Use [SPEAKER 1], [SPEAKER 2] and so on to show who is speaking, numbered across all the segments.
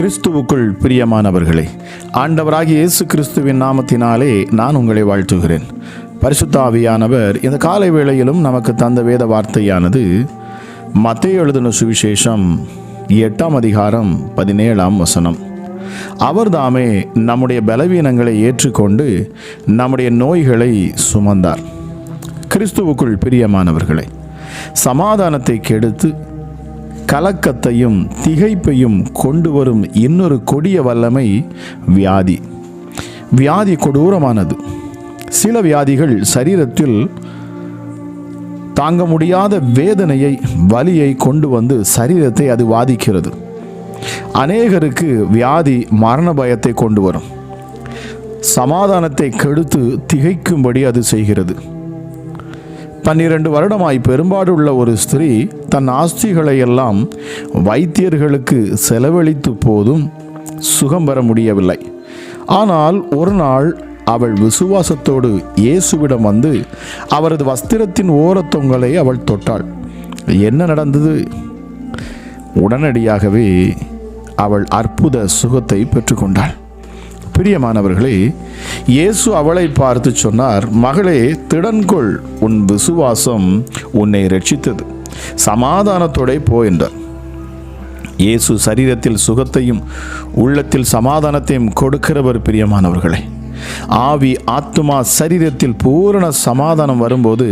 [SPEAKER 1] கிறிஸ்துவுக்குள் பிரியமானவர்களே, ஆண்டவராகிய இயேசு கிறிஸ்துவின் நாமத்தினாலே நான் உங்களை வாழ்த்துகிறேன். பரிசுத்த ஆவியானவர் இந்த காலை வேளையிலும் நமக்கு தந்த வேத வார்த்தையானது மத்தேயு எழுதின சுவிசேஷம் 8ஆம் அதிகாரம் 17ஆம் வசனம். அவர்தாமே நம்முடைய பலவீனங்களை ஏற்றுக்கொண்டு நம்முடைய நோய்களை சுமந்தார். கிறிஸ்துவுக்குள் பிரியமானவர்களே, சமாதானத்தை கெடுத்து கலக்கத்தையும் திகைப்பையும் கொண்டு வரும் இன்னொரு கொடிய வல்லமை வியாதி. வியாதி கொடூரமானது. சில வியாதிகள் சரீரத்தில் தாங்க முடியாத வேதனையை, வலியை கொண்டு வந்து சரீரத்தை அது வாதிக்கிறது. அநேகருக்கு வியாதி மரண பயத்தை கொண்டு வரும். சமாதானத்தை கெடுத்து திகைக்கும்படி அது செய்கிறது. 12 வருடமாய் பெரும்பாடுள்ள ஒரு ஸ்திரீ தன் ஆஸ்திகளை எல்லாம் வைத்தியர்களுக்கு செலவழித்து போதும் சுகம் பெற முடியவில்லை. ஆனால் ஒரு நாள் அவள் விசுவாசத்தோடு இயேசுவிடம் வந்து அவரது வஸ்திரத்தின் ஓரத்தொங்கலை அவள் தொட்டாள். என்ன நடந்தது? உடனடியாகவே அவள் அற்புத சுகத்தை பெற்றுக்கொண்டாள். பிரியமானவர்களே, இயேசு அவளை பார்த்து சொன்னார், மகளே, திடன்கொள், உன் விசுவாசம் உன்னை ரட்சித்தது, சமாதானத்தோടെ போ என்றார். இயேசு சரீரத்தில் சுகத்தையும் உள்ளத்தில் சமாதானத்தையும் கொடுக்கிறவர். பிரியமானவர்களே, ஆவி ஆத்துமா சரீரத்தில் பூரண சமாதானம் வரும்போது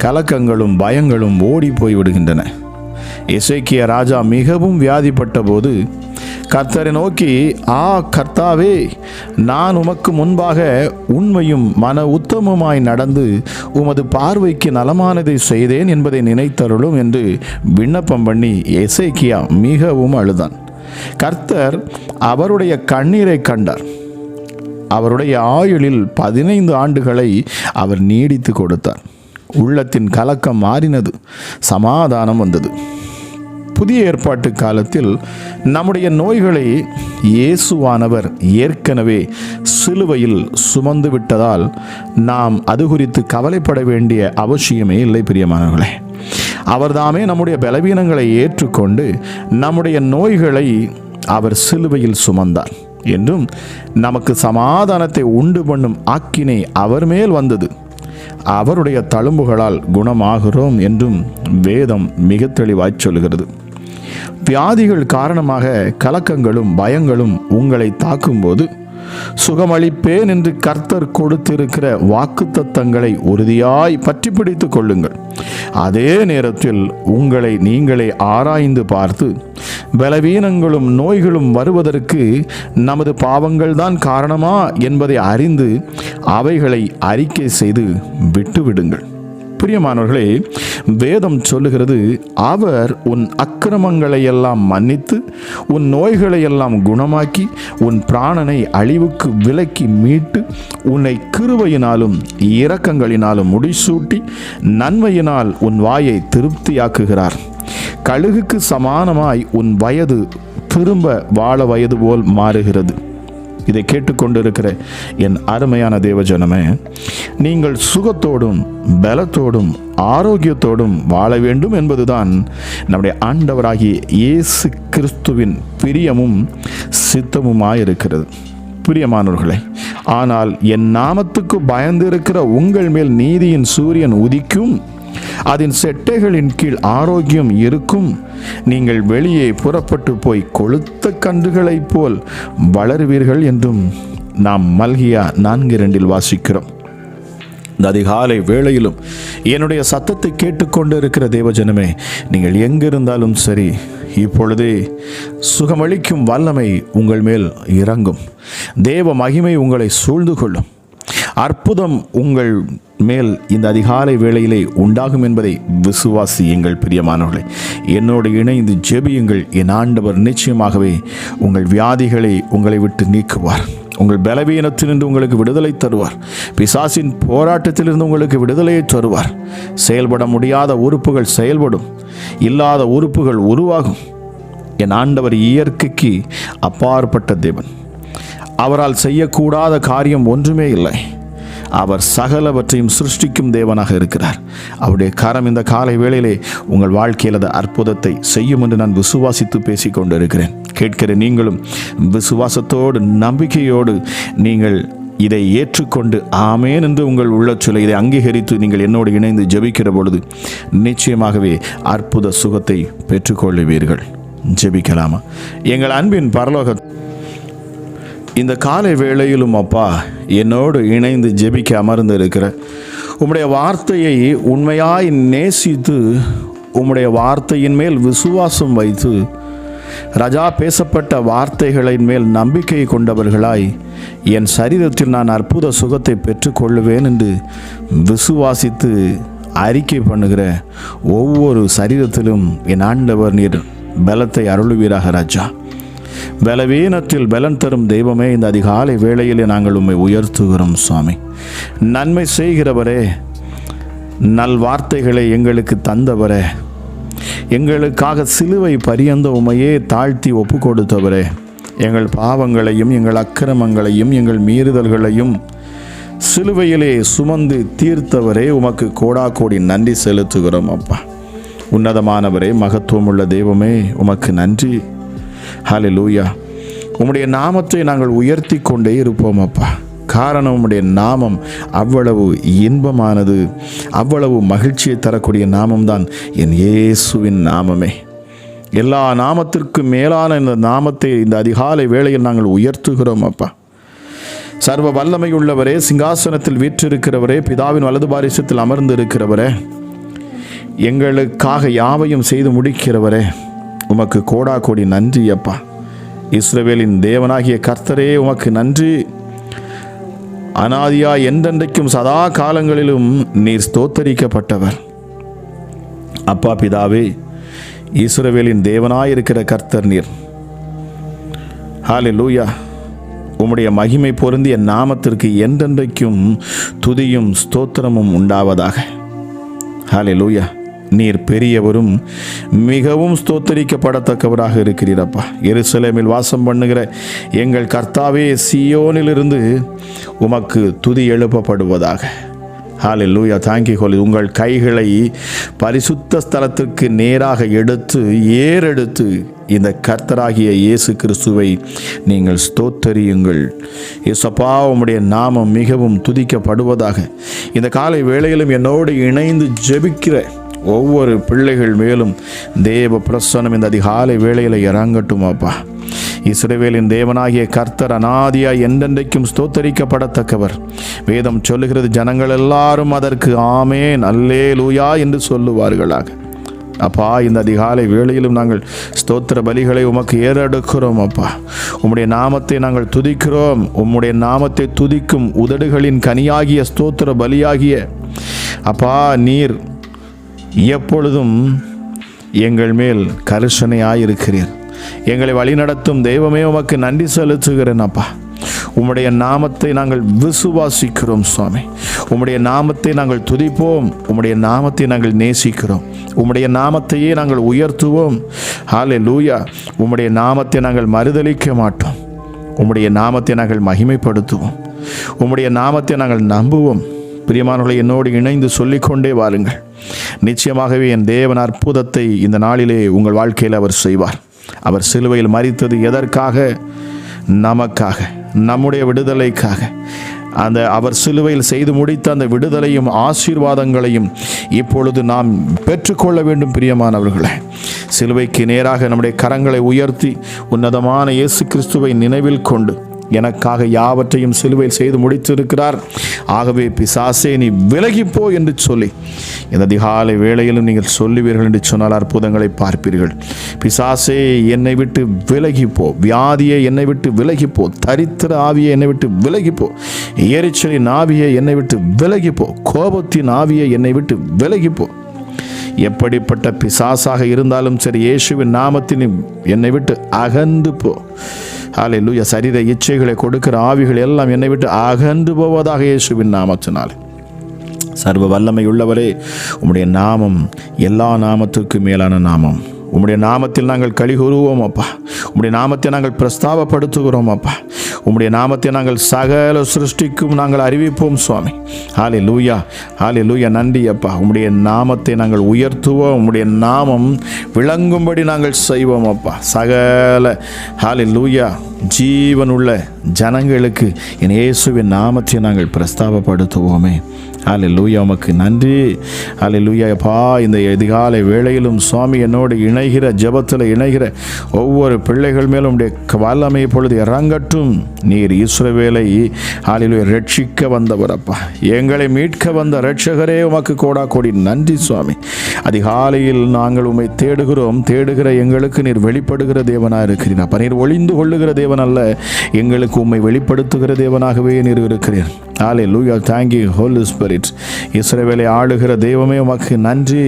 [SPEAKER 1] கலக்கங்களும் பயங்களும் ஓடி போய்விடுகின்றன. எசேக்கியா ராஜா மிகவும் வியாதிப்பட்ட போது கர்த்தரை நோக்கி, கர்த்தாவே, நான் உமக்கு முன்பாக உண்மையும் மன உத்தமமாய் நடந்து உமது பார்வைக்கு நலமானதை செய்தேன் என்பதை நினைத்தருளும் என்று விண்ணப்பம் பண்ணி எசேக்கியா மிகவும் அழுதான். கர்த்தர் அவருடைய கண்ணீரை கண்டார். அவருடைய ஆயுளில் 15 ஆண்டுகளை அவர் நீடித்து கொடுத்தார். உள்ளத்தின் கலக்கம் மாறினது, சமாதானம் வந்தது. புதிய ஏற்பாட்டு காலத்தில் நம்முடைய நோய்களை இயேசுவானவர் ஏற்கனவே சிலுவையில் சுமந்து விட்டதால் நாம் அது குறித்து கவலைப்பட வேண்டிய அவசியமே இல்லை. பிரியமானவர்களே, அவர்தாமே நம்முடைய பலவீனங்களை ஏற்றுக்கொண்டு நம்முடைய நோய்களை அவர் சிலுவையில் சுமந்தார் என்றும் நமக்கு சமாதானத்தை உண்டு பண்ணும் ஆக்கினை அவர் மேல் வந்தது, அவருடைய தழும்புகளால் குணமாகிறோம் என்றும் வேதம் மிக தெளிவாய் சொல்கிறது. வியாதிகள் காரணமாக கலக்கங்களும் பயங்களும் உங்களை தாக்கும்போது சுகமளிப்பேன் என்று கர்த்தர் கொடுத்திருக்கிற வாக்குத்தத்தங்களை உறுதியாய் பற்றி பிடித்துக் கொள்ளுங்கள். அதே நேரத்தில் உங்களை நீங்களே ஆராய்ந்து பார்த்து பலவீனங்களும் நோய்களும் வருவதற்கு நமது பாவங்கள்தான் காரணமா என்பதை அறிந்து அவைகளை அறிக்கை செய்து விட்டுவிடுங்கள். பிரியமானவர்களே, வேதம் சொல்லுகிறது, அவர் உன் அக்கிரமங்களை எல்லாம் மன்னித்து உன் நோய்களை எல்லாம் குணமாக்கி உன் பிராணனை அழிவுக்கு விலக்கி மீட்டு உன்னை கிருபையினாலும் இரக்கங்களினாலும் முடிசூட்டி நன்மையினால் உன் வாயை திருப்தியாக்குகிறார். கழுகுக்கு சமானமாய் உன் வயது திரும்ப வாழ வயது போல் மாறுகிறது. இதை கேட்டுக்கொண்டிருக்கிற என் அருமையான தேவஜனமே, நீங்கள் சுகத்தோடும் பலத்தோடும் ஆரோக்கியத்தோடும் வாழ வேண்டும் என்பதுதான் நம்முடைய ஆண்டவராகிய இயேசு கிறிஸ்துவின் பிரியமும் சித்தமுமாயிருக்கிறது. பிரியமானவர்களே, ஆனால் என் நாமத்துக்கு பயந்திருக்கிற உங்கள் மேல் நீதியின் சூரியன் உதிக்கும், அதன் செட்டைகளின் கீழ் ஆரோக்கியம் இருக்கும், நீங்கள் வெளியே புறப்பட்டு போய் கொழுத்த கன்றுகளைப் போல் வளருவீர்கள் என்றும் நாம் மல்கியா 4:2 வாசிக்கிறோம். இந்த அதிகாலை வேளையிலும் என்னுடைய சத்தத்தை கேட்டுக்கொண்டு இருக்கிற தேவஜனமே, நீங்கள் எங்கிருந்தாலும் சரி, இப்பொழுதே சுகமளிக்கும் வல்லமை உங்கள் மேல் இறங்கும். தேவ மகிமை உங்களை சூழ்ந்து கொள்ளும். அற்புதம் உங்கள் மேல் இந்த அதிகாலை வேளையிலே உண்டாகும் என்பதை விசுவாசியுங்கள். பிரியமானவர்களே, என்னோடு இணைந்து ஜெபியுங்கள். என் ஆண்டவர் நிச்சயமாகவே உங்கள் வியாதிகளை உங்களை விட்டு நீக்குவார். உங்கள் பலவீனத்திலிருந்து உங்களுக்கு விடுதலை தருவார். பிசாசின் போராட்டத்திலிருந்து உங்களுக்கு விடுதலையை தருவார். செயல்பட முடியாத உறுப்புகள் செயல்படும், இல்லாத உறுப்புகள் உருவாகும். என் ஆண்டவர் இயற்கைக்கு அப்பாற்பட்ட தேவன். அவரால் செய்யக்கூடாத காரியம் ஒன்றுமே இல்லை. அவர் சகலவற்றையும் சிருஷ்டிக்கும் தேவனாக இருக்கிறார். அவருடைய கரம் இந்த காலை வேளையிலே உங்கள் வாழ்க்கையில் அற்புதத்தை செய்யும் என்று நான் விசுவாசித்து பேசிக் கொண்டிருக்கிறேன். கேட்கிற நீங்களும் விசுவாசத்தோடு நம்பிக்கையோடு நீங்கள் இதை ஏற்றுக்கொண்டு ஆமேன் என்று உங்கள் உள்ளச்சொல்லை இதை அங்கீகரித்து நீங்கள் என்னோடு இணைந்து ஜெபிக்கிற பொழுது நிச்சயமாகவே அற்புத சுகத்தை பெற்றுக்கொள்ளுவீர்கள். ஜெபிக்கலாமா? எங்கள் அன்பின் பரலோக இந்த காலை வேளையிலும் அப்பா என்னோடு இணைந்து ஜெபிக்க அமர்ந்து இருக்கிற உம்முடைய வார்த்தையை உண்மையாய் நேசித்து உம்முடைய வார்த்தையின் மேல் விசுவாசம் வைத்து ராஜா பேசப்பட்ட வார்த்தைகளின் மேல் நம்பிக்கை கொண்டவர்களாய் என் சரீரத்தில் நான் அற்புத சுகத்தை பெற்றுக்கொள்ளுவேன் என்று விசுவாசித்து அறிக்கை பண்ணுகிற ஒவ்வொரு சரீரத்திலும் என் ஆண்டவர் நீர் பலத்தை அருளுவீராக ராஜா. பலவீனத்தில் பலன் தரும் தெய்வமே, இந்த அதிகாலை வேளையிலே நாங்கள் உம்மை உயர்த்துகிறோம் சுவாமி. நன்மை செய்கிறவரே, நல்வார்த்தைகளை எங்களுக்கு தந்தவரே, எங்களுக்காக சிலுவை பரியந்த உமையே தாழ்த்தி ஒப்பு கொடுத்தவரே, எங்கள் பாவங்களையும் எங்கள் அக்கிரமங்களையும் எங்கள் மீறுதல்களையும் சிலுவையிலே சுமந்து தீர்த்தவரே, உமக்கு கோடாகோடி நன்றி செலுத்துகிறோம் அப்பா. உன்னதமானவரே, மகத்துவமுள்ள தெய்வமே, உமக்கு நன்றி. ஹல்லேலூயா. உம்முடைய நாமத்தை நாங்கள் உயர்த்தி கொண்டே இருப்போம் அப்பா. காரணம் உம்முடைய நாமம் அவ்வளவு இன்பமானது, அவ்வளவு மகிழ்ச்சியை தரக்கூடிய நாமம்தான் என் இயேசுவின் நாமமே. எல்லா நாமத்திற்கும் மேலான இந்த நாமத்தை இந்த அதிகாலை வேளையில் நாங்கள் உயர்த்துகிறோம் அப்பா. சர்வ வல்லமை உள்ளவரே, சிங்காசனத்தில் வீற்றிருக்கிறவரே, பிதாவின் வலது பாரிசத்தில் அமர்ந்து இருக்கிறவரே, எங்களுக்காக யாவையும் செய்து முடிக்கிறவரே, உமக்கு கோடாகோடி நன்றி அப்பா. இஸ்ரவேலின் தேவனாகிய கர்த்தரே, உமக்கு நன்றி. அனாதியா என்றென்றைக்கும் சதா காலங்களிலும் நீர் ஸ்தோத்தரிக்கப்பட்டவர் அப்பா. பிதாவே, இஸ்ரவேலின் தேவனாயிருக்கிற கர்த்தர் நீர். ஹல்லேலூயா. உம்முடைய மகிமை பொருந்திய நாமத்திற்கு என்றென்றைக்கும் துதியும் ஸ்தோத்திரமும் உண்டாவதாக. ஹல்லேலூயா. நீர் பெரியவரும் மிகவும் ஸ்தோத்தரிக்கப்படத்தக்கவராக இருக்கிறீரப்பா. எருசலேமில் வாசம் பண்ணுகிற எங்கள் கர்த்தாவே, சியோனிலிருந்து உமக்கு துதி எழுப்பப்படுவதாக. ஹல்லேலூயா. தேங்க்யூ. உங்கள் கைகளை பரிசுத்த ஸ்தலத்திற்கு நேராக எடுத்து ஏறெடுத்து இந்த கர்த்தராகிய இயேசு கிறிஸ்துவை நீங்கள் ஸ்தோத்தரியுங்கள். இயேசப்பா, உம்முடைய நாமம் மிகவும் துதிக்கப்படுவதாக. இந்த காலை வேளையிலும் என்னோடு இணைந்து ஜெபிக்கிற ஒவ்வொரு பிள்ளைகள் மேலும் தேவ பிரசன்னம் இந்த அதிகாலை வேளையில் இறங்கட்டும் அப்பா. இஸ்ரவேலின் தேவனாகிய கர்த்தர் அனாதியாய் என்றென்றைக்கும் ஸ்தோத்தரிக்கப்படத்தக்கவர். வேதம் சொல்லுகிறது, ஜனங்கள் எல்லாரும் அதற்கு ஆமேன் அல்லேலூயா என்று சொல்லுவார்களாக. அப்பா, இந்த அதிகாலை வேளையிலும் நாங்கள் ஸ்தோத்திர பலிகளை உமக்கு ஏறெடுக்கிறோம் அப்பா. உம்முடைய நாமத்தை நாங்கள் துதிக்கிறோம். உம்முடைய நாமத்தை துதிக்கும் உதடுகளின் கனியாகிய ஸ்தோத்திர பலியாகிய அப்பா, நீர் எப்பொழுதும் எங்கள் மேல் கரிசனையாயிருக்கிறீர். எங்களை வழிநடத்தும் தெய்வமே, உமக்கு நன்றி செலுத்துகிறேன் அப்பா. உம்முடைய நாமத்தை நாங்கள் விசுவாசிக்கிறோம் சுவாமி. உம்முடைய நாமத்தை நாங்கள் துதிப்போம். உம்முடைய நாமத்தை நாங்கள் நேசிக்கிறோம். உம்முடைய நாமத்தையே நாங்கள் உயர்த்துவோம். ஹல்லேலூயா. உம்முடைய நாமத்தை நாங்கள் மறுதலிக்க மாட்டோம். உம்முடைய நாமத்தை நாங்கள் மகிமைப்படுத்துவோம். உம்முடைய நாமத்தை நாங்கள் நம்புவோம். பிரியமானவர்களை, என்னோடு இணைந்து சொல்லிக்கொண்டே வாருங்கள். நிச்சயமாகவே என் தேவன் அற்புதத்தை இந்த நாளிலே உங்கள் வாழ்க்கையில் அவர் செய்வார். அவர் சிலுவையில் மரித்தது எதற்காக? நமக்காக, நம்முடைய விடுதலைக்காக. அந்த அவர் சிலுவையில் செய்து முடித்த அந்த விடுதலையும் ஆசீர்வாதங்களையும் இப்பொழுது நாம் பெற்றுக்கொள்ள வேண்டும். பிரியமானவர்களே, சிலுவைக்கு நேராக நம்முடைய கரங்களை உயர்த்தி உன்னதமான இயேசு கிறிஸ்துவை நினைவில் கொண்டு, எனக்காக யாவற்றையும் சிலுவையில் செய்து முடித்திருக்கிறார், ஆகவே பிசாசே நீ விலகிப்போ என்று சொல்லி இந்த அதிகாலை வேளையிலும் நீங்கள் சொல்லுவீர்கள் என்று சொன்னால் அற்புதங்களை பார்ப்பீர்கள். பிசாசே என்னை விட்டு விலகிப்போ, வியாதியை என்னை விட்டு விலகிப்போ, தரித்திர ஆவியை என்னை விட்டு விலகிப்போ, எரிச்சலின் ஆவியை என்னை விட்டு விலகிப்போ, கோபத்தின் ஆவியை என்னை விட்டு விலகிப்போ. எப்படிப்பட்ட பிசாசாக இருந்தாலும் சரி, இயேசுவின் நாமத்தின் என்னை விட்டு அகன்று போ. ஹல்லேலூயா. சரீர இச்சைகளை கொடுக்கிற ஆவிகள் எல்லாம் என்னை விட்டு அகன்று போவதாக இயேசுவின் நாமத்தினால். சர்வ வல்லமை உள்ளவரே, உம்முடைய நாமம் எல்லா நாமத்திற்கு மேலான நாமம். உம்முடைய நாமத்தில் நாங்கள் களி கூறுவோம் அப்பா. உம்முடைய நாமத்தை நாங்கள் பிரஸ்தாபப்படுத்துகிறோம் அப்பா. உம்முடைய நாமத்தை நாங்கள் சகல சிருஷ்டிக்கும் நாங்கள் அறிவிப்போம் சுவாமி. ஹல்லேலூயா, ஹல்லேலூயா. நன்றி அப்பா. உம்முடைய நாமத்தை நாங்கள் உயர்த்துவோம், உம்முடைய நாமம் விளங்கும்படி நாங்கள் செய்வோம் அப்பா. சகல ஹல்லேலூயா ஜீவனுள்ள ஜனங்களுக்கு என் இயேசுவின் நாமத்தை நாங்கள் பிரஸ்தாபப்படுத்துவோமே. ஹல்லேலூயா, உமக்கு நன்றி. ஹல்லேலூயா அப்பா. இந்த அதிகாலை வேளையிலும் சுவாமி என்னோடு இணைகிற ஜெபத்தில் இணைகிற ஒவ்வொரு பிள்ளைகள் மேலும் உடைய வல்லமை பொழுது இறங்கட்டும். நீர் இஸ்ரவேலை ஹல்லேலூயா ரட்சிக்க வந்தவர் அப்பா. எங்களை மீட்க வந்த ரட்சகரே உமக்கு கோடா கோடி நன்றி சுவாமி. அதிகாலையில் நாங்கள் உம்மை தேடுகிறோம். தேடுகிற எங்களுக்கு நீர் வெளிப்படுகிற தேவனாக இருக்கிறீர் அப்பா. நீர் ஒளிந்து கொள்ளுகிற தேவன் அல்ல, எங்களுக்கு உம்மை வெளிப்படுத்துகிற தேவனாகவே நீர் இருக்கிறீர். ஹல்லேலூயா. Thank you Holy Spirit. இஸ்ரவேலை ஆளுகிற தெய்வமே உமக்கு நன்றி.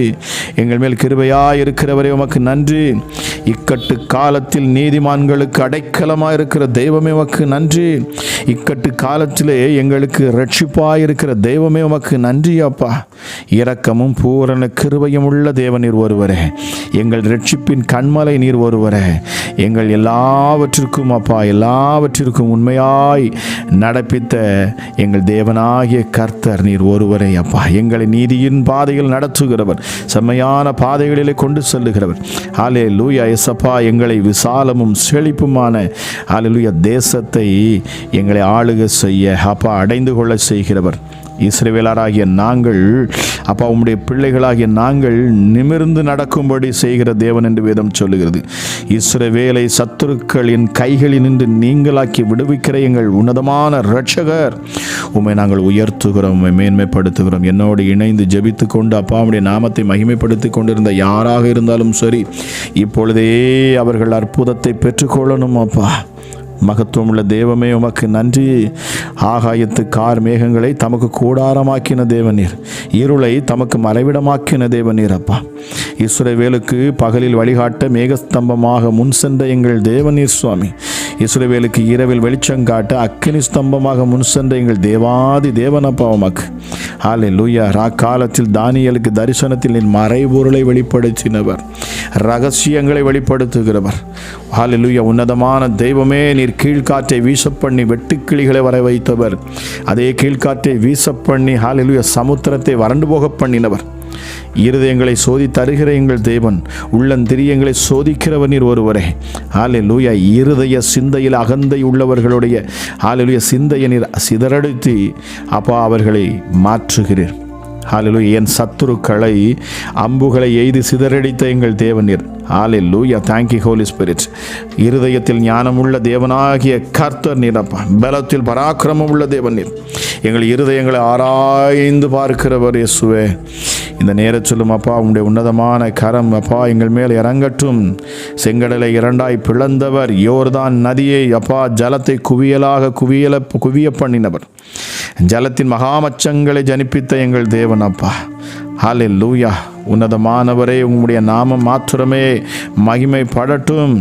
[SPEAKER 1] எங்கள் மேல் கிருபையாய் இருக்கிறவரே உமக்கு நன்றி. இக்கட்டு காலத்தில் நீதிமான்களுக்கு அடைக்கலமாக இருக்கிற தெய்வமே உமக்கு நன்றி. இக்கட்டு காலத்திலே எங்களுக்கு ரட்சிப்பாய் இருக்கிற தெய்வமே உமக்கு நன்றி அப்பா. இரக்கமும் பூரண கிருபையும் உள்ள தேவன் நீர் ஒருவரே. எங்கள் ரட்சிப்பின் கண்மலை நீர் ஒருவரே. எங்கள் எல்லாவற்றிற்கும் அப்பா, எல்லாவற்றிற்கும் உண்மையாய் நடப்பித்த எங்கள் தேவனாகிய கர்த்தர் நீர் ஒருவரே அப்பா. எங்களை நீதியின் பாதையில் நடத்துகிறவர், செம்மையான பாதைகளிலே கொண்டு செல்லுகிறவர். ஹல்லேலூயா இயேசப்பா. எங்களை விசாலமும் செழிப்புமான ஹல்லேலூயா தேசத்தை எங்களை ஆளுக செய்ய அப்பா அடைந்து கொள்ள செய்கிறவர். இஸ்ரவேலராகிய நாங்கள் அப்பா, உம்முடைய பிள்ளைகளாகிய நாங்கள் நிமிர்ந்து நடக்கும்படி செய்கிற தேவன் என்று வேதம் சொல்லுகிறது. இஸ்ரவேலை சத்துருக்களின் கைகளில் நின்று நீங்களாக்கி விடுவிக்கிற எங்கள் உன்னதமான இரட்சகர் உம்மை நாங்கள் உயர்த்துகிறோம், உம்மை மேன்மைப்படுத்துகிறோம். என்னோடு இணைந்து ஜெபித்து கொண்டு அப்பா உம்முடைய நாமத்தை மகிமைப்படுத்தி கொண்டிருந்த யாராக இருந்தாலும் சரி, இப்பொழுதே அவர்கள் அற்புதத்தை பெற்றுக்கொள்ளணும் அப்பா. மகத்துவமுள்ள தெய்வமே உமக்கு நன்றி. ஆகாயத்து கார் மேகங்களை தமக்கு கூடாரமாக்கின தேவநீர், இருளை தமக்கு மறைவிடமாக்கின தேவநீர் அப்பா. இஸ்ரவேலுக்கு பகலில் வழிகாட்ட மேகஸ்தம்பமாக முன் சென்ற எங்கள் தேவநீர் சுவாமி. இஸ்ரவேலுக்கு இரவில் வெளிச்சங்காட்ட அக்கினி ஸ்தம்பமாக முன் சென்ற எங்கள் தேவாதி தேவனப்பா உமக்கு. ஹல்லேலூயா. ராக்காலத்தில் தானியேலுக்கு தரிசனத்தில் நீர் மறைபொருளை வெளிப்படுத்தினவர், ரகசியங்களை வெளிப்படுத்துகிறவர். ஹல்லேலூயா. உன்னதமான தெய்வமே, நீர் கீழ்காற்றை வீசப்பண்ணி வெட்டுக்கிளிகளை வர வைத்தவர். அதே கீழ்காற்றை வீசப்பண்ணி ஹல்லேலூயா சமுத்திரத்தை வறண்டு போக பண்ணினவர். இருதயங்களை சோதி தருகிற எங்கள் தேவன், உள்ளந்திரியங்களை சோதிக்கிறவர் நீர் ஒருவரே. ஹல்லேலூயா. இருதய சிந்தையில் அகந்தை உள்ளவர்களுடைய ஹல்லேலூயா சிந்தையை நீர் சிதறடித்து அப்பா அவர்களை மாற்றுகிறீர். ஹல்லேலூயா. என் சத்துருக்களை அம்புகளை எய்து சிதறடித்த எங்கள் தேவன் நீர். ஹல்லேலூயா. Thank you Holy Spirit. இருதயத்தில் ஞானமுள்ள தேவனாகிய கர்த்தர் நீர் அப்பா. பலத்தில் பராக்கிரமம் உள்ள தேவன் நீர். எங்கள் இருதயங்களை ஆராய்ந்து பார்க்கிறவர் இயேசுவே. இந்த நேரத்திலும் அப்பா உம்முடைய உன்னதமான கரம் அப்பா எங்கள் மேல் இறங்கட்டும். செங்கடலை இரண்டாய் பிளந்தவர், யோர்தான் நதியை அப்பா ஜலத்தை குவிய பண்ணினவர், ஜலத்தின் மகாமச்சங்களை ஜனிப்பித்த எங்கள் தேவன் அப்பா. ஹல்லேலூயா. உன்னதமானவரே, உம்முடைய நாமம் மாத்திரமே மகிமைப்படட்டும்.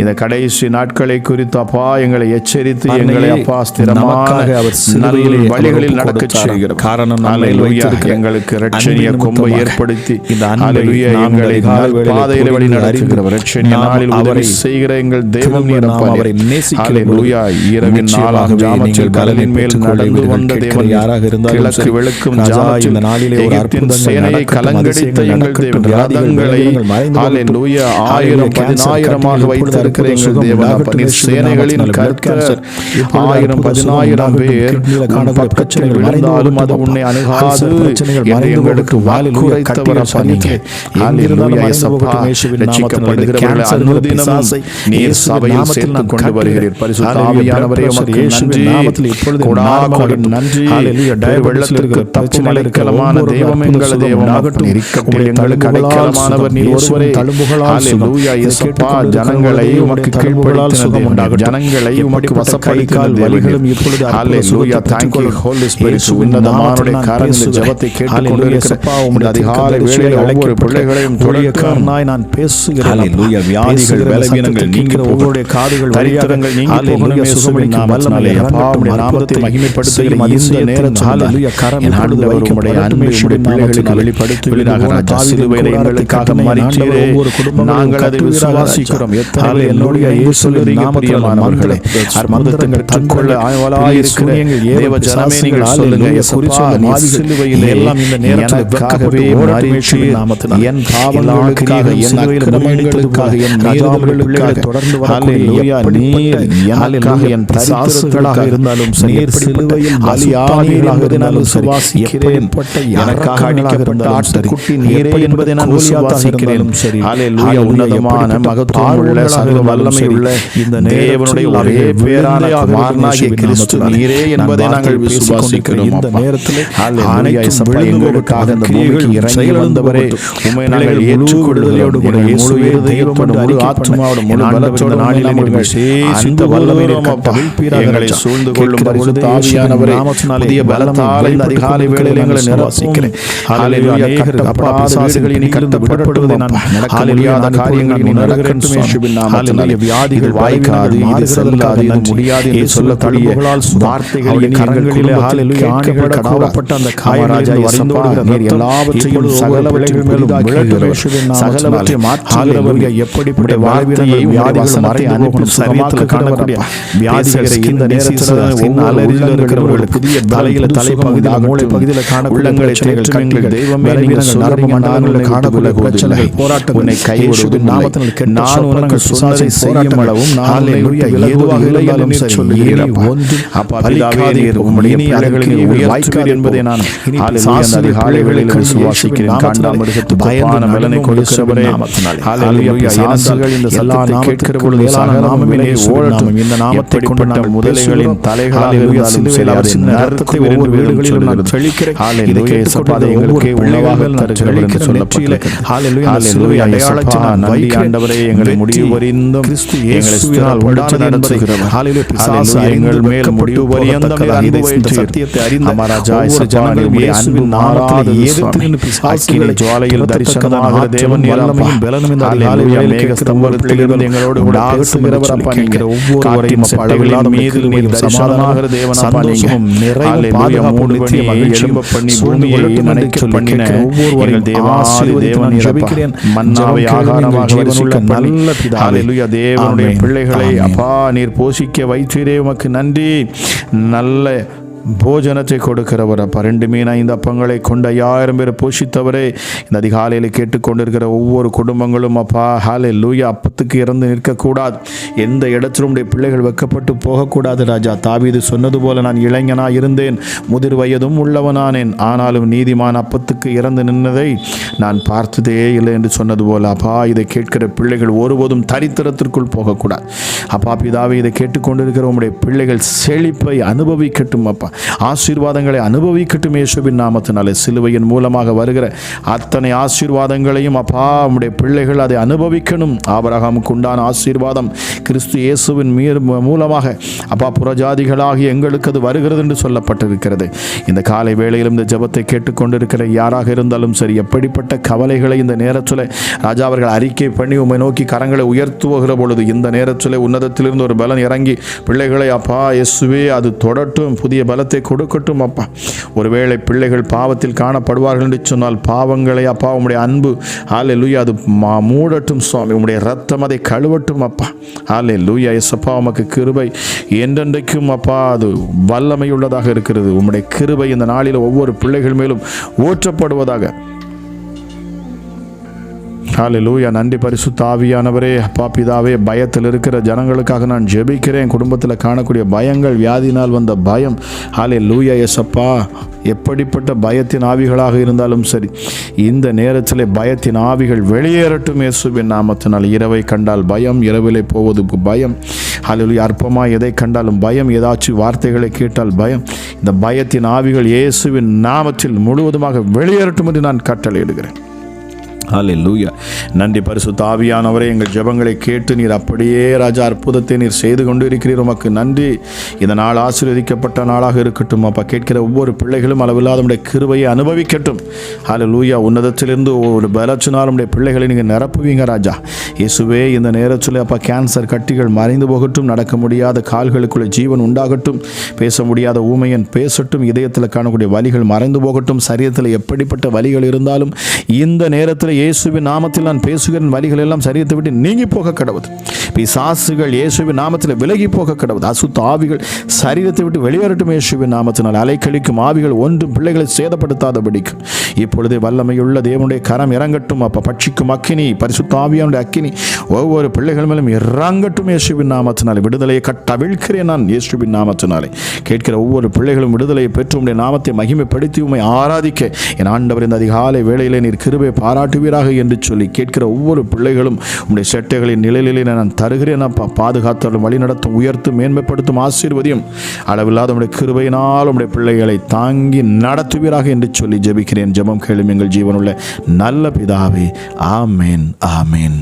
[SPEAKER 1] இந்த கடைசி நாட்களை குறித்து அப்பா எங்களை எச்சரித்து எங்களை அப்பா ஸ்திரமான வழிகளில் நடக்க செய்கிறோம். காரணம் எங்களுக்கு இரட்சணிய கொம்பை ஏற்படுத்தி எங்களை பாதையில் வழி நடத்துகிறவர், இரட்சணிய நாளில் உதவி செய்கிற எங்கள் தேவன் நீர் அப்பா. ஹல்லேலூயா. இரவின் நாளாம் ஜாமத்தில் கடலின் மேல் நடந்து வந்த தேவன், கிழக்கு வெளுக்கும் ஜாமத்தில் எகிப்தின் சேனையை கலங்கடித்த எங்கள் தேவன், ரதங்களை ஹல்லேலூயா 1000-10,000 வைத்திருக்கிற எங்கள் தேவன், சேனைகளின் கர்த்தர் 1000-10,000 பேர் உன் பக்கத்தில் விழுந்தாலும் அது உன்னை அணுகாது என்று எங்களுக்கு வாக்குரைத்தவர் அப்பா. ரட்சிக்கப்படுகிறவர்கள் அனுதினமும் நீர் சபையில் சேர்த்துக் கொண்டு வருகிறீர். பரிசுத்த ஆவியானவரே உமக்கு நன்றி, கொடாகொடி நன்றி. வெள்ளத்திற்கு தப்பும் அடைக்கலமான தெய்வம் எங்கள் தேவனாகட்டும். எங்களுக்கு அடைக்கலமானவர் நீர் ஒருவரே. ஹல்லேலூயா. இயேசுப்பா. ஜனங்களை உமக்கு கீழ்ப்படுத்தின தேவன், ஜனங்களை உமக்கு வசப்படுத்தின தேவன். ஹல்லேலூயா. Thank you Holy Spirit. உன்னதமானுடைய காரணங்கள் ஜெபத்தை கேட்டுக்கொண்டிருக்கிற இந்த அதிகாலை வேளையில் ஒவ்வொரு பிள்ளைகளையும் தொழிற்காரனாய் நான் பேசுகிறேன். ஹல்லேலூயா. வியாதிகள் பலவீனங்கள் நீங்கிற ஒவ்வொருடைய காதுகள் வழியாதங்கள் நீங்கி போகணுமே இயேசுவின் நாமத்தினாலே. அப்பா உம்முடைய நாமத்தை மகிமைப்படுத்துகிற இந்த நேரத்தில் ஹல்லேலூயா கரம் ஆண்டவர் உம்முடைய அன்பை உம்முடைய பிள்ளைகளுக்கு வெளிப்படுத்துவீராக. ராஜா. சிலுவையிலே எங்களுக்காக மரித்தீரே, நாங்கள் அதை விசுவாசிக்கிறோம். எத்தனை என்னுடைய இயேசுவின் நாமத்திலே அற்புதத்தை பெற்றுக்கொள்ள ஆவலாயிருக்கிற தேவ ஜனமே நீங்கள் சொல்லுங்க. யேசுப்பா, நீர் சிலுவையிலே எனக்காகவே மரித்தீர். என் பாவங்களுக்காக, என் அக்கிரமங்களுக்காக, என் மீறுதல்களுக்காக ஹல்லேலூயா, நீர் எனக்காக, என் தரித்திரத்துக்காக இருந்தாலும் சரி, சிலுவையில் பலியானீர் என்பதை விசுவாசிக்கிறேன். எனக்காக அடிக்கப்பட்ட ஆட்டுக்குட்டி நீரே என்பதை நான் விசுவாசிக்கிறேன். ஹல்லேலூயா. உன்னதமான மகத்துவமுள்ள சர்வ வல்லமையுள்ள இந்த தேவனுடைய ஒரே பேரான குமாரனாகிய கிறிஸ்து நீரே என்பதை நாங்கள் விசுவாசிக்கிறோம். இந்த நேரத்தில் ஹல்லேலூயா, எங்களுக்காக இந்த பூமிக்கு இறங்கி வந்தவரே, உம்மை நாங்கள் ஏற்றுக்கொள்ளுதலோடு கூட இயேசுவே தெய்வம் முழு ஆத்துமாவோடு முழு பலத்தோடு நாளிலே நீங்கள் விசேஷித்த வல்லமையை கட்டவிழ்ப்பீராக. எங்களை சூழ்ந்து கொள்ளும் பரிசுத்த ஆவியானவரே, புதிய பலத்தால் இந்த அதிகாலை வேளையில் எங்களை நிரப்புகிறேன். ஹல்லேலூயா. பிசாசுகள் இனி கட்டப்படுவதை நான் நடக்க முடியாத காரியங்கள் இனி நடக்கட்டும் இயேசுவின் நாமத்தினாலே. வியாதிகள் வாய்க்காது, இது செல்லாது, இது முடியாது என்று சொல்லக்கூடிய வார்த்தைகள் இனி கரங்களிலே ஹல்லேலூயா கடவுளப்பட்ட அந்த காயராஜா வரிந்தோடுகிற நீர் எல்லாவற்றையும் சகலவற்றையும் மேலும் சகலவற்றையும் மாற்றுகிறவர்கள் எப்படிப்பட்ட வாழ்வினை வியாதிகள் மறைந்து சரீரத்தில் காணக்கூடிய வியாதிகளை இந்த நேரத்தில் அலறியில் இருக்கிறவர்கள் புதிய தலையில தலைப்பகுதியில் மூளை பகுதியில் காண உள்ளங்களை எங்கள் தெய்வமே, நீங்கள் நரம்பு மண்டலங்களில் காணக்கூடிய பிரச்சனைகள் போராட்டம் உன்னை கைவிடுவது நாமத்தினால் நான் உனக்கு சொன்னதை செய்யும் அளவும் ஹல்லேலூயா எதுவாக இருந்தாலும் சொல்லுகிறேன். அப்பா பிதாவே, நீர் உம்முடைய பிள்ளைகளின் உயர்த்துவீர் என்பதை நான் அதிகாலைகளில் விசுவாசிக்கிறேன். காண்டாமிருகத்து பயமான பலனை கொடுக்கிறவரே, ஹல்லேலூயா. இயேசுகள் இந்த சத்தத்தை கேட்கிற பொழுது நாமமே ஓடட்டும். இந்த நாமத்தை கொண்டு நாம் முதலைகளின் தலைகளாக இருந்தாலும் சரி, அதன் அர்த்தத்தை ஒவ்வொரு வீடுகளிலும் நான் செழிக்கிறேன். ஹல்லேலூயா. இயேசுவே, எங்களுக்கு உணவாக தருகிறவர் என்று சொல்லப்பட்டிருக்கிறது. ஹல்லேலூயா. சிலுவை அடையாளத்தை நான் நன்றி ஆண்டவரே, எங்களை முடிவு வரிந்தும் கிறிஸ்து இயேசுவினால் உண்டானது நடத்துகிறவர். ஹல்லேலூயா. பிசாசு எங்கள் மேல் முடிவு வரியந்தம் இந்த சத்தியத்தை அறிந்த மகாராஜா இயேசுவின் இயேசுவின் நாமத்தில் ஏதேனும் பிசாசுகளை ஜுவாலையில் தரிசனமாக தேவன் வல்லமையும் பலனும் இந்த ஹல்லேலூயா மேக ஸ்தம்பத்திலிருந்து எங்களோடு கூட ஆகட்டுகிறவர். அப்பா, நீங்க ஒவ்வொருவரையும் அளவில்லாத மீது நீர் தரிசனமாகிற தேவன் அப்பா, நீங்க நிறைய பாதுகாப்பு நித்திய மகிழ்ச்சியும் பண்ணி பூமியை நனைக்க பண்ணின ஒவ்வொருவரையும் தேவாதி தேவன் ஜெபிக்கிறேன். மன்னாவை ஆகாரமாக வரிசுள்ள நல்ல பிதா ஹல்லேலூயா. தேவனுடைய பிள்ளைகளை அப்பா நீர் போஷிக்க வைத்தீரே, உமக்கு நன்றி. நல்ல போஜனத்தை கொடுக்கிறவர் அப்பா. 2 மீன் 5 அப்பங்களை கொண்ட 5000 பேரை போஷித்தவரே, இந்த அதிகாலையில் கேட்டுக்கொண்டிருக்கிற ஒவ்வொரு குடும்பங்களும் அப்பா ஹல்லேலூயா அப்பத்துக்கு இறந்து நிற்கக்கூடாது. எந்த இடத்திலும் உடைய பிள்ளைகள் வெக்கப்பட்டு போகக்கூடாது ராஜா. தாவீது சொன்னது போல, நான் இளைஞனாக இருந்தேன், முதிர் வயதும் உள்ளவனானேன், ஆனாலும் நீதிமான் அப்பத்துக்கு இறந்து நின்றதை நான் பார்த்ததே இல்லை என்று சொன்னது போல அப்பா, இதை கேட்கிற பிள்ளைகள் ஒருபோதும் தரித்திரத்திற்குள் போகக்கூடாது அப்பா. பிதாவே, இதை கேட்டுக்கொண்டிருக்கிற உங்களுடைய பிள்ளைகள் செழிப்பை அனுபவிக்கட்டும் அப்பா, ஆசீர்வாதங்களை அனுபவிக்கட்டும் இயேசுவின் நாமத்தினாலே. சிலுவையின் மூலமாக வருகிற அத்தனை ஆசீர்வாதங்களையும் அப்பா உம்முடைய பிள்ளைகள் அதை அனுபவிக்கணும். ஆபிரகாமுக்கு உண்டான ஆசீர்வாதம் கிறிஸ்து இயேசுவின் மூலமாக அப்பா புறஜாதிகளாகி எங்களுக்கு அது வருகிறது என்று சொல்லப்பட்டிருக்கிறது. இந்த காலை வேளையிலும் இந்த ஜெபத்தை கேட்டுக்கொண்டிருக்கிற யாராக இருந்தாலும் சரி, எப்படிப்பட்ட கவலைகளை இந்த நேரத்தில் ராஜா அவர்கள் அறிக்கை பண்ணி உம்மை நோக்கி கரங்களை உயர்த்துகிற பொழுது, இந்த நேரத்தில் உன்னதத்திலிருந்து ஒரு பலன் இறங்கி பிள்ளைகளை அப்பா இயேசுவே அது தொடட்டும், புதிய பலத்தை கொடுக்கட்டும் அப்பா. ஒருவேளை பிள்ளைகள் பாவத்தில் காணப்படுவார்கள் என்று சொன்னால் பாவங்களை அப்பா உம்முடைய அன்பு ஹல்லேலூயா அது மூடட்டும் சுவாமி. உம்முடைய ரத்தம் அதை கழுவட்டும் அப்பா. ஹல்லேலூயா. இயேசுப்பா, உமக்கு கிருபை என்றென்றைக்கும் அப்பா அது வல்லமை உள்ளதாக இருக்கிறது. உம்முடைய கிருபை இந்த நாளில் ஒவ்வொரு பிள்ளைகள் மேலும் ஊற்றப்படுவதாக. ஹல்லேலூயா. நன்றி பரிசுத்த ஆவியானவரே. அப்பா பிதாவே, பயத்தில் இருக்கிற ஜனங்களுக்காக நான் ஜெபிக்கிறேன். குடும்பத்தில் காணக்கூடிய பயங்கள், வியாதினால் வந்த பயம், ஹல்லேலூயா இயேசுப்பா, எப்படிப்பட்ட பயத்தின் ஆவிகளாக இருந்தாலும் சரி, இந்த நேரத்தில் பயத்தின் ஆவிகள் வெளியேறட்டும் இயேசுவின் நாமத்தினால். இரவை கண்டால் பயம், இரவிலே போவதுக்கு பயம், ஹல்லேலூயா. அற்பமாக எதை கண்டாலும் பயம், ஏதாச்சும் வார்த்தைகளை கேட்டால் பயம். இந்த பயத்தின் ஆவிகள் இயேசுவின் நாமத்தில் முழுவதுமாக வெளியேறட்டும் என்று நான் கட்டளையிடுகிறேன். ஹல்லேலூயா. நன்றி பரிசுத்த ஆவியானவரே, எங்கள் ஜெபங்களை கேட்டு நீர் அப்படியே ராஜா அற்புதத்தை நீர் செய்து கொண்டு இருக்கிறீர். உமக்கு நன்றி. இந்த நாள் ஆசீர்வதிக்கப்பட்ட நாளாக இருக்கட்டும் அப்பா. கேட்கிற ஒவ்வொரு பிள்ளைகளும் அளவில்லாத உடைய கிருபையை அனுபவிக்கட்டும். ஹல்லேலூயா. உன்னதத்திலிருந்து ஒரு பலத்தினால் உடைய பிள்ளைகளை நீங்கள் நிரப்புவீங்க ராஜா. இயேசுவே, இந்த நேரத்தில் அப்பா கேன்சர் கட்டிகள் மறைந்து போகட்டும். நடக்க முடியாத கால்களுக்குள்ள ஜீவன் உண்டாகட்டும். பேச முடியாத ஊமையன் பேசட்டும். இதயத்தில் காணக்கூடிய வலிகள் மறைந்து போகட்டும். சரீரத்தில் எப்படிப்பட்ட வலிகள் இருந்தாலும் இந்த நேரத்தில் இயேசுவின் நாமத்தில் நான் பேசுகிற வலிகள் எல்லாம் சரீரத்தை விட்டு நீங்கி போக கடவுது. பிசாசுகள் இயேசுவின் நாமத்தில் விலகி போக கடவுது. அசுத்த ஆவிகள் சரீரத்தை விட்டு வெளியேறட்டும் இயேசுவின் நாமத்தினால். அலைக்கழிக்கும் ஆவிகள் ஒன்றும் பிள்ளைகளை சேதப்படுத்தாதபடிக்கும் இப்பொழுதே வல்லமையுள்ள தேவனுடைய கரம் இறங்கட்டும் அப்பா. பட்சிக்கும் அக்கினி, பரிசுத்த ஆவியானுடைய அக்கினி ஒவ்வொரு பிள்ளைகள் மேலும் இறங்கட்டும் இயேசுவின் நாமத்தினாலே. விடுதலையை கட்டவிழ்க்கிறேன் நான் இயேசுவின் நாமத்தினாலே. கேட்கிற ஒவ்வொரு பிள்ளைகளும் விடுதலையை பெற்று உம்முடைய நாமத்தை மகிமைப்படுத்தி உம்மை ஆராதிக்க என் ஆண்டவர் இந்த அதிகாலை வேளையிலே நீர் கிருபை பாராட்டுவீராக என்று சொல்லி கேட்கிற ஒவ்வொரு பிள்ளைகளும் உம்முடைய செட்டைகளின் நிழலிலே நான் தருகிறேன் அப்பா. பாதுகாத்தலும் வழிநடத்தும், உயர்த்தும், மேன்மைப்படுத்தும், ஆசீர்வதியும். அளவில்லாத உம்முடைய கிருபையினால் உம்முடைய பிள்ளைகளை தாங்கி நடத்துவீராக என்று சொல்லி ஜெபிக்கிறேன். ஜெபம் கேளும் எங்கள் ஜீவனுள்ள நல்ல பிதாவே. ஆமேன், ஆமேன்.